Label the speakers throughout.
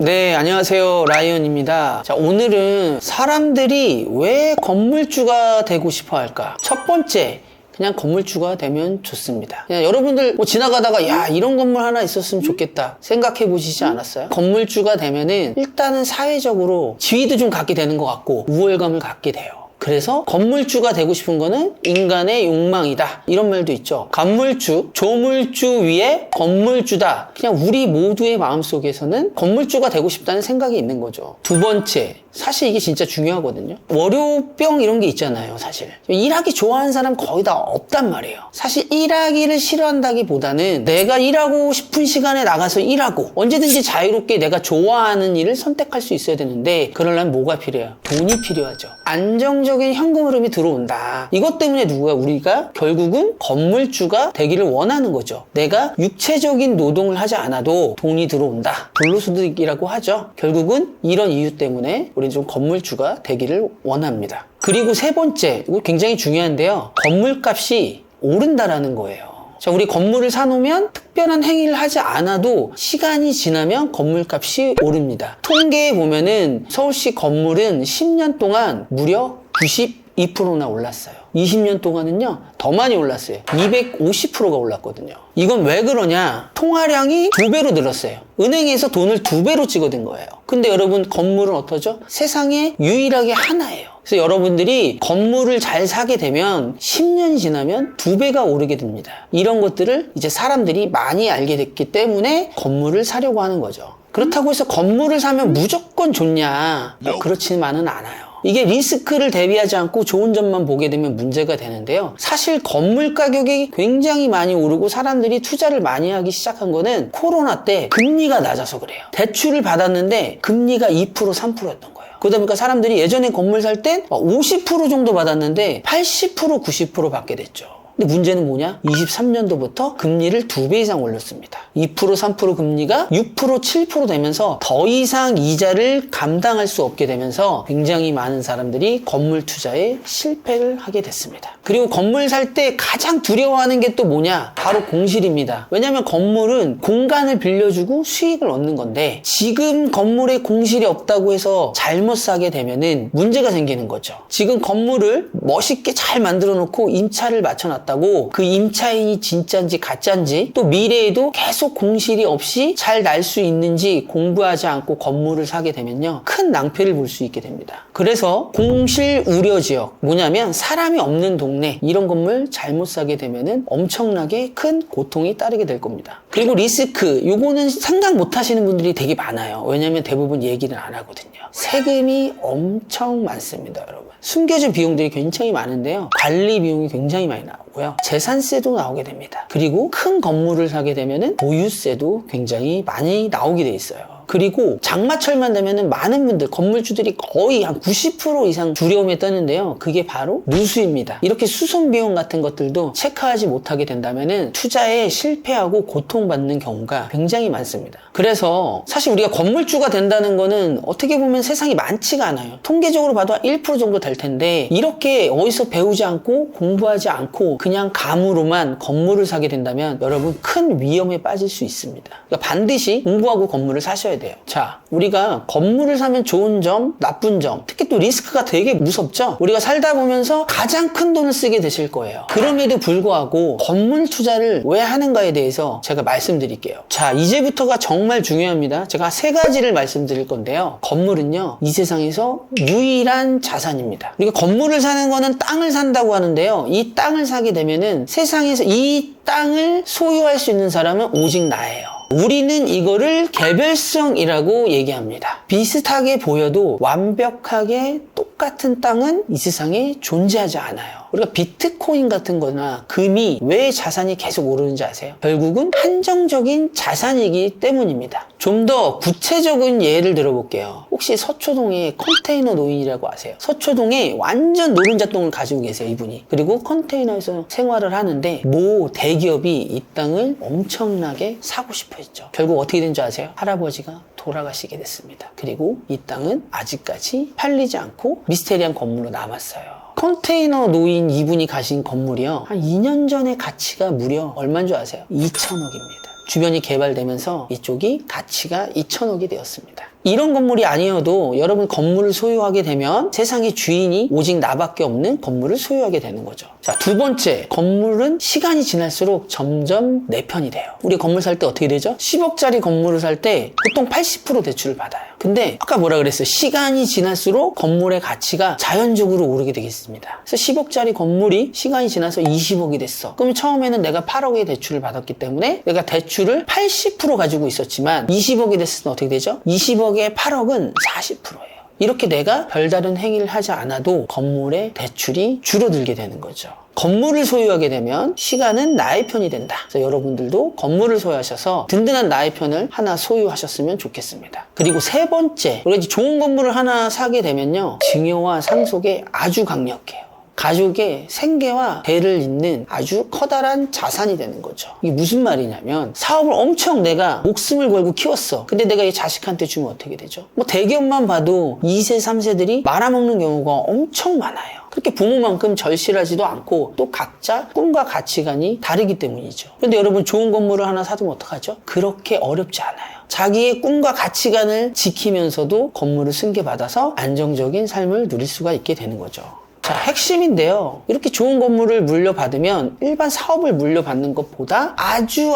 Speaker 1: 네, 안녕하세요. 라이언입니다. 자, 오늘은 사람들이 왜 건물주가 되고 싶어 할까? 첫 번째, 그냥 건물주가 되면 좋습니다. 그냥 여러분들 지나가다가 야, 이런 건물 하나 있었으면 좋겠다 생각해 보시지 않았어요? 건물주가 되면은 일단은 사회적으로 지위도 좀 갖게 되는 것 같고 우월감을 갖게 돼요. 그래서 건물주가 되고 싶은 거는 인간의 욕망이다, 이런 말도 있죠. 건물주, 조물주 위에 건물주다. 그냥 우리 모두의 마음속에서는 건물주가 되고 싶다는 생각이 있는 거죠. 두 번째, 사실 이게 진짜 중요하거든요. 월요병 이런 게 있잖아요. 사실 일하기 좋아하는 사람 거의 다 없단 말이에요. 사실 일하기를 싫어한다기보다는 내가 일하고 싶은 시간에 나가서 일하고 언제든지 자유롭게 내가 좋아하는 일을 선택할 수 있어야 되는데, 그러려면 뭐가 필요해요? 돈이 필요하죠. 안정적인 현금 흐름이 들어온다. 이것 때문에 우리가 결국은 건물주가 되기를 원하는 거죠. 내가 육체적인 노동을 하지 않아도 돈이 들어온다. 불로소득이라고 하죠. 결국은 이런 이유 때문에 우리는 좀 건물주가 되기를 원합니다. 그리고 세 번째, 이거 굉장히 중요한데요. 건물값이 오른다라는 거예요. 자, 우리 건물을 사놓으면 특별한 행위를 하지 않아도 시간이 지나면 건물값이 오릅니다. 통계에 보면은 서울시 건물은 10년 동안 무려 92%나 올랐어요. 20년 동안은요 더 많이 올랐어요. 250%가 올랐거든요. 이건 왜 그러냐? 통화량이 2배로 늘었어요. 은행에서 돈을 2배로 찍어든 거예요. 근데 여러분, 건물은 어떠죠? 세상에 유일하게 하나예요. 그래서 여러분들이 건물을 잘 사게 되면 10년이 지나면 2배가 오르게 됩니다. 이런 것들을 이제 사람들이 많이 알게 됐기 때문에 건물을 사려고 하는 거죠. 그렇다고 해서 건물을 사면 무조건 좋냐? 그렇지만은 않아요. 이게 리스크를 대비하지 않고 좋은 점만 보게 되면 문제가 되는데요. 사실 건물 가격이 굉장히 많이 오르고 사람들이 투자를 많이 하기 시작한 거는 코로나 때 금리가 낮아서 그래요. 대출을 받았는데 금리가 2%, 3%였던 거예요. 그러다 보니까 사람들이 예전에 건물 살 땐 50% 정도 받았는데 80%, 90% 받게 됐죠. 근데 문제는 뭐냐? 23년도부터 금리를 2배 이상 올렸습니다. 2%, 3% 금리가 6%, 7% 되면서 더 이상 이자를 감당할 수 없게 되면서 굉장히 많은 사람들이 건물 투자에 실패를 하게 됐습니다. 그리고 건물 살 때 가장 두려워하는 게 또 뭐냐? 바로 공실입니다. 왜냐하면 건물은 공간을 빌려주고 수익을 얻는 건데, 지금 건물에 공실이 없다고 해서 잘못 사게 되면은 문제가 생기는 거죠. 지금 건물을 멋있게 잘 만들어 놓고 임차를 맞춰놨다 다고 그 임차인이 진짜인지 가짜인지, 또 미래에도 계속 공실이 없이 잘 날 수 있는지 공부하지 않고 건물을 사게 되면요 큰 낭패를 볼 수 있게 됩니다. 그래서 공실 우려 지역, 뭐냐면 사람이 없는 동네, 이런 건물 잘못 사게 되면은 엄청나게 큰 고통이 따르게 될 겁니다. 그리고 리스크, 요거는 생각 못 하시는 분들이 되게 많아요. 왜냐면 대부분 얘기는 안 하거든요. 세금이 엄청 많습니다, 여러분. 숨겨진 비용들이 굉장히 많은데요. 관리 비용이 굉장히 많이 나오고요. 재산세도 나오게 됩니다. 그리고 큰 건물을 사게 되면은 보유세도 굉장히 많이 나오게 돼 있어요. 그리고 장마철만 되면은 많은 분들, 건물주들이 거의 한 90% 이상 두려움에 떠는데요. 그게 바로 누수입니다. 이렇게 수송 비용 같은 것들도 체크하지 못하게 된다면은 투자에 실패하고 고통받는 경우가 굉장히 많습니다. 그래서 사실 우리가 건물주가 된다는 거는 어떻게 보면 세상이 많지가 않아요. 통계적으로 봐도 한 1% 정도 될 텐데, 이렇게 어디서 배우지 않고 공부하지 않고 그냥 감으로만 건물을 사게 된다면 여러분 큰 위험에 빠질 수 있습니다. 그러니까 반드시 공부하고 건물을 사셔야 돼요. 자, 우리가 건물을 사면 좋은 점, 나쁜 점, 특히 또 리스크가 되게 무섭죠? 우리가 살다 보면서 가장 큰 돈을 쓰게 되실 거예요. 그럼에도 불구하고 건물 투자를 왜 하는가에 대해서 제가 말씀드릴게요. 자, 이제부터가 정말 중요합니다. 제가 3가지를 말씀드릴 건데요. 건물은요, 이 세상에서 유일한 자산입니다. 우리가 건물을 사는 거는 땅을 산다고 하는데요. 이 땅을 사게 되면은 세상에서 이 땅을 소유할 수 있는 사람은 오직 나예요. 우리는 이거를 개별성이라고 얘기합니다. 비슷하게 보여도 완벽하게 똑같은 땅은 이 세상에 존재하지 않아요. 우리가 비트코인 같은 거나 금이 왜 자산이 계속 오르는지 아세요? 결국은 한정적인 자산이기 때문입니다. 좀 더 구체적인 예를 들어볼게요. 혹시 서초동에 컨테이너 노인이라고 아세요? 서초동에 완전 노른자 똥을 가지고 계세요, 이분이. 그리고 컨테이너에서 생활을 하는데 모 대기업이 이 땅을 엄청나게 사고 싶어 했죠. 결국 어떻게 된 줄 아세요? 할아버지가 돌아가시게 됐습니다. 그리고 이 땅은 아직까지 팔리지 않고 미스테리한 건물로 남았어요. 컨테이너 노인 이분이 가신 건물이요, 한 2년 전에 가치가 무려 얼마인 줄 아세요? 2천억입니다. 주변이 개발되면서 이쪽이 가치가 2천억이 되었습니다. 이런 건물이 아니어도 여러분 건물을 소유하게 되면 세상의 주인이 오직 나밖에 없는 건물을 소유하게 되는 거죠. 자, 두 번째, 건물은 시간이 지날수록 점점 내 편이 돼요. 우리 건물 살 때 어떻게 되죠? 10억짜리 건물을 살 때 보통 80% 대출을 받아요. 근데 아까 뭐라 그랬어요? 시간이 지날수록 건물의 가치가 자연적으로 오르게 되겠습니다. 그래서 10억짜리 건물이 시간이 지나서 20억이 됐어. 그럼 처음에는 내가 8억의 대출을 받았기 때문에 내가 대출을 80% 가지고 있었지만 20억이 됐을 때 어떻게 되죠? 20억의 8억은 40%예요. 이렇게 내가 별다른 행위를 하지 않아도 건물의 대출이 줄어들게 되는 거죠. 건물을 소유하게 되면 시간은 나의 편이 된다. 그래서 여러분들도 건물을 소유하셔서 든든한 나의 편을 하나 소유하셨으면 좋겠습니다. 그리고 세 번째, 우리가 이제 좋은 건물을 하나 사게 되면요, 증여와 상속에 아주 강력해요. 가족의 생계와 대를 잇는 아주 커다란 자산이 되는 거죠. 이게 무슨 말이냐면 사업을 엄청 내가 목숨을 걸고 키웠어. 근데 내가 이 자식한테 주면 어떻게 되죠? 뭐 대기업만 봐도 2세, 3세들이 말아먹는 경우가 엄청 많아요. 그렇게 부모만큼 절실하지도 않고 또 각자 꿈과 가치관이 다르기 때문이죠. 근데 여러분 좋은 건물을 하나 사두면 어떡하죠? 그렇게 어렵지 않아요. 자기의 꿈과 가치관을 지키면서도 건물을 승계받아서 안정적인 삶을 누릴 수가 있게 되는 거죠. 자, 핵심인데요. 이렇게 좋은 건물을 물려받으면 일반 사업을 물려받는 것보다 아주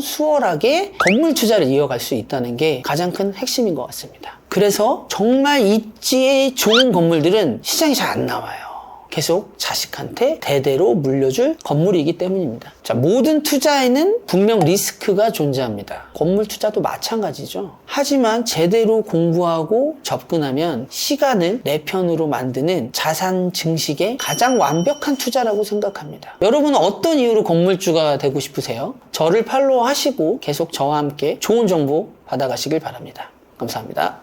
Speaker 1: 수월하게 건물 투자를 이어갈 수 있다는 게 가장 큰 핵심인 것 같습니다. 그래서 정말 입지의 좋은 건물들은 시장에 잘 안 나와요. 계속 자식한테 대대로 물려줄 건물이기 때문입니다. 자, 모든 투자에는 분명 리스크가 존재합니다. 건물 투자도 마찬가지죠. 하지만 제대로 공부하고 접근하면 시간을 내 편으로 만드는 자산 증식의 가장 완벽한 투자라고 생각합니다. 여러분은 어떤 이유로 건물주가 되고 싶으세요? 저를 팔로우하시고 계속 저와 함께 좋은 정보 받아가시길 바랍니다. 감사합니다.